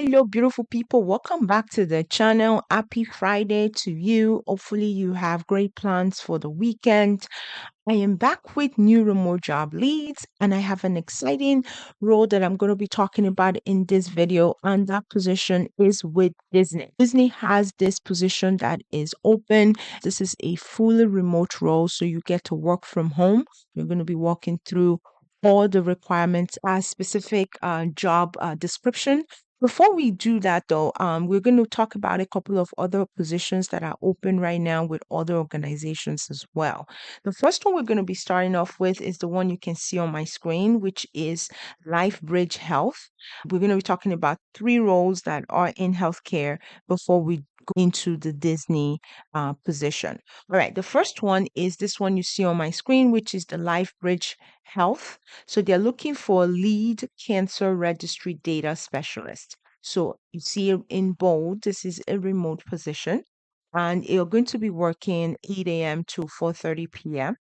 Hello, beautiful people. Welcome back to the channel. Happy Friday to you. Hopefully, you have great plans for the weekend. I am back with new remote job leads, and I have an exciting role that I'm going to be talking about in this video. And that position is with Disney. Disney has this position that is open. This is a fully remote role, so you get to work from home. You're going to be walking through all the requirements as specific job description. Before we do that, though, we're going to talk about a couple of other positions that are open right now with other organizations as well. The first one we're going to be starting off with is the one you can see on my screen, which is LifeBridge Health. We're going to be talking about three roles that are in healthcare before we go into the Disney position. All right, the first one is this one you see on my screen, which is the LifeBridge Health. So they're looking for a lead cancer registry data specialist. So you see in bold, this is a remote position, and you're going to be working 8 a.m. to 4:30 p.m.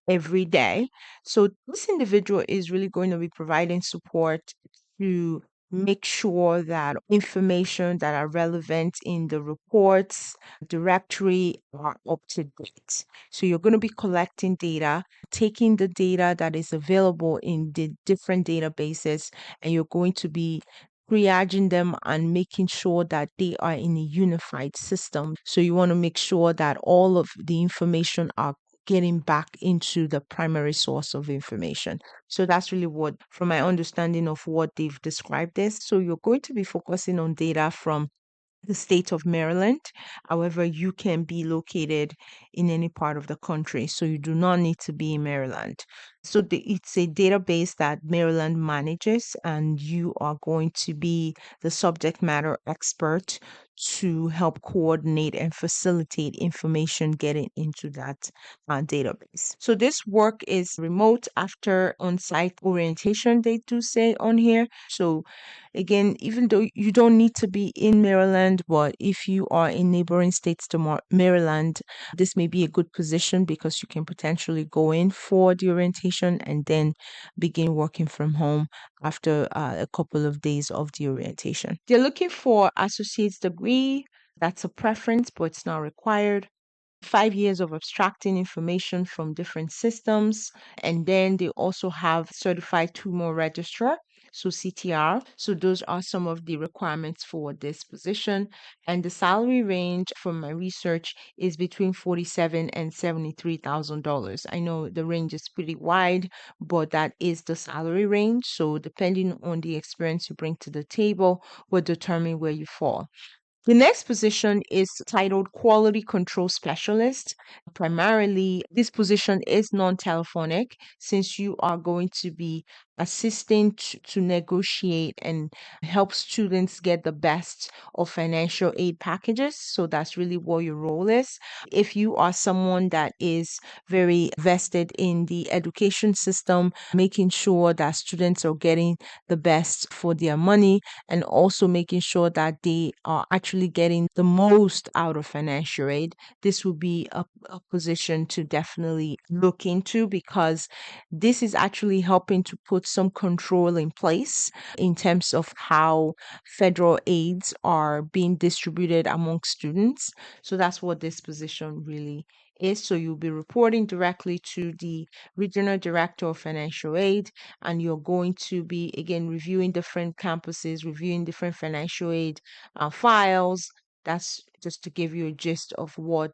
every day. So this individual is really going to be providing support to make sure that information that are relevant in the reports directory are up to date. So you're going to be collecting data, taking the data that is available in the different databases, and you're going to be triaging them and making sure that they are in a unified system. So you want to make sure that all of the information are getting back into the primary source of information. So that's really what, from my understanding of what they've described this. So you're going to be focusing on data from the state of Maryland. However, you can be located in any part of the country, so you do not need to be in Maryland. So it's a database that Maryland manages, and you are going to be the subject matter expert to help coordinate and facilitate information getting into that database. So this work is remote after on-site orientation, they do say on here. So again, even though you don't need to be in Maryland, but if you are in neighboring states to Maryland, this may be a good position because you can potentially go in for the orientation and then begin working from home after a couple of days of the orientation. They're looking for associate's degree. That's a preference, but it's not required. 5 years of abstracting information from different systems. And then they also have certified tumor registrar, so CTR. So those are some of the requirements for this position. And the salary range from my research is between $47,000 and $73,000. I know the range is pretty wide, but that is the salary range. So depending on the experience you bring to the table will determine where you fall. The next position is titled Quality Control Specialist. Primarily, this position is non-telephonic since you are going to be assisting to negotiate and help students get the best of financial aid packages. So that's really what your role is. If you are someone that is very vested in the education system, making sure that students are getting the best for their money, and also making sure that they are actually getting the most out of financial aid, this would be a position to definitely look into because this is actually helping to put some control in place in terms of how federal aids are being distributed among students. So that's what this position really is. So you'll be reporting directly to the regional director of financial aid, and you're going to be again reviewing different campuses, reviewing different financial aid files. That's just to give you a gist of what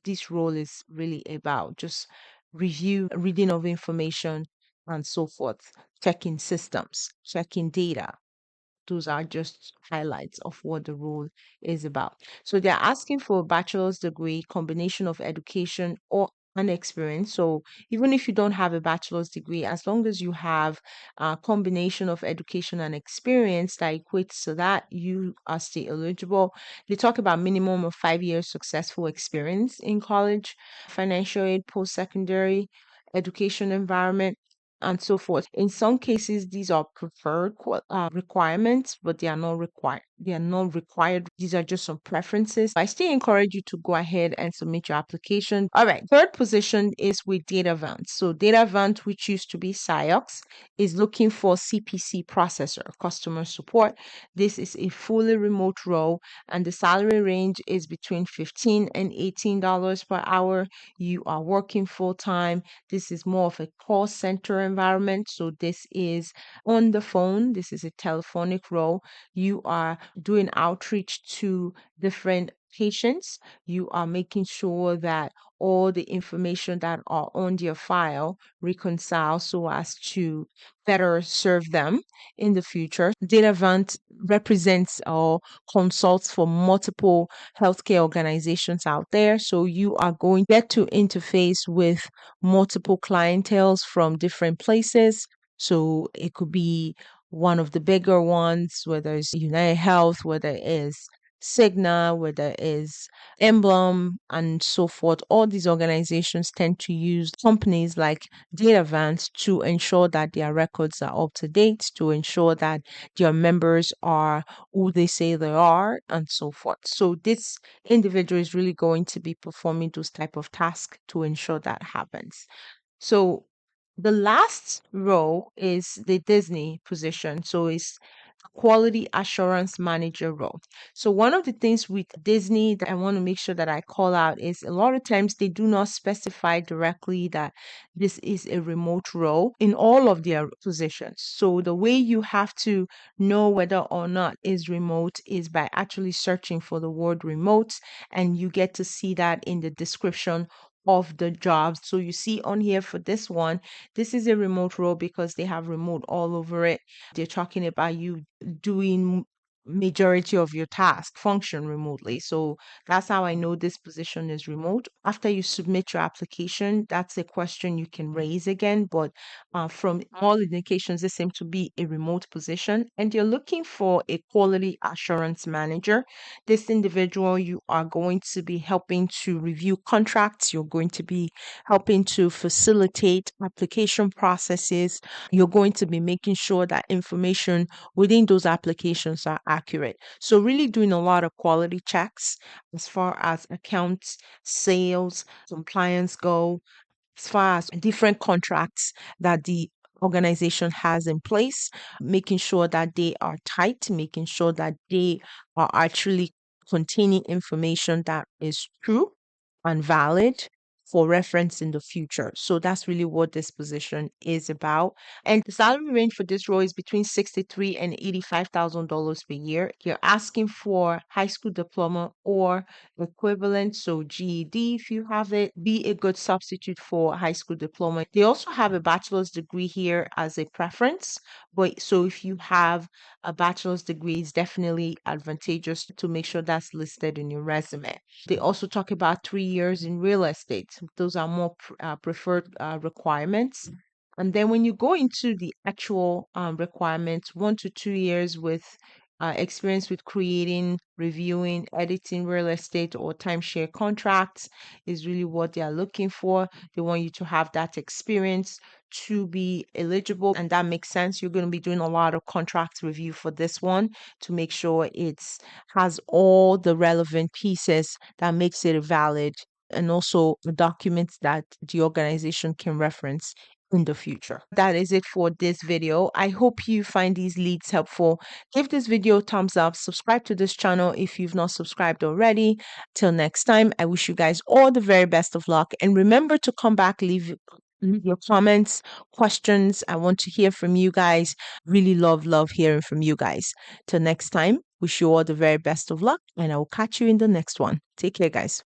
this role is really about. Just reading of information and so forth, checking systems, checking data. Those are just highlights of what the role is about. So they're asking for a bachelor's degree, combination of education or an experience. So even if you don't have a bachelor's degree, as long as you have a combination of education and experience that equates to that, you are still eligible. They talk about minimum of 5 years successful experience in college, financial aid, post-secondary education environment, and so forth. In some cases, these are preferred requirements, but they are not required. They are not required. These are just some preferences. I still encourage you to go ahead and submit your application. All right. Third position is with DataVant. So DataVant, which used to be SIOX, is looking for CPC processor, customer support. This is a fully remote role, and the salary range is between $15 and $18 per hour. You are working full time. This is more of a call center environment. So this is on the phone. This is a telephonic role. You are doing outreach to different patients. You are making sure that all the information that are on your file reconcile so as to better serve them in the future. DataVant represents or consults for multiple healthcare organizations out there. So you are going to get to interface with multiple clienteles from different places. So it could be one of the bigger ones, whether it's United Health, whether it is Cigna, whether it is Emblem, and so forth. All these organizations tend to use companies like DataVant to ensure that their records are up to date, to ensure that their members are who they say they are, and so forth. So this individual is really going to be performing those type of tasks to ensure that happens. So the last role is the Disney position. So it's quality assurance manager role. So one of the things with Disney that I want to make sure that I call out is a lot of times they do not specify directly that this is a remote role in all of their positions. So the way you have to know whether or not is remote is by actually searching for the word remote, and you get to see that in the description of the jobs. So you see on here for this one, this is a remote role because they have remote all over it. They're talking about you doing majority of your task function remotely. So that's how I know this position is remote. After you submit your application, that's a question you can raise again. But from all indications, this seems to be a remote position, and you're looking for a quality assurance manager. This individual, you are going to be helping to review contracts. You're going to be helping to facilitate application processes. You're going to be making sure that information within those applications are accurate. So really doing a lot of quality checks as far as accounts, sales, compliance go, as far as different contracts that the organization has in place, making sure that they are tight, making sure that they are actually containing information that is true and valid for reference in the future. So that's really what this position is about. And the salary range for this role is between $63,000 and $85,000 per year. You're asking for high school diploma or equivalent, so GED if you have it, be a good substitute for high school diploma. They also have a bachelor's degree here as a preference, but so if you have a bachelor's degree, it's definitely advantageous to make sure that's listed in your resume. They also talk about 3 years in real estate. Those are more preferred requirements. And then when you go into the actual requirements, 1 to 2 years with experience with creating, reviewing, editing real estate or timeshare contracts is really what they are looking for. They want you to have that experience to be eligible, and that makes sense. You're going to be doing a lot of contract review for this one to make sure it's has all the relevant pieces that makes it valid, and also the documents that the organization can reference in the future. That is it for this video. I hope you find these leads helpful. Give this video a thumbs up, subscribe to this channel if you've not subscribed already. Till next time, I wish you guys all the very best of luck, and remember to come back, leave your comments, questions. I want to hear from you guys. Really love hearing from you guys. Till next time, wish you all the very best of luck, and I will catch you in the next one. Take care, guys.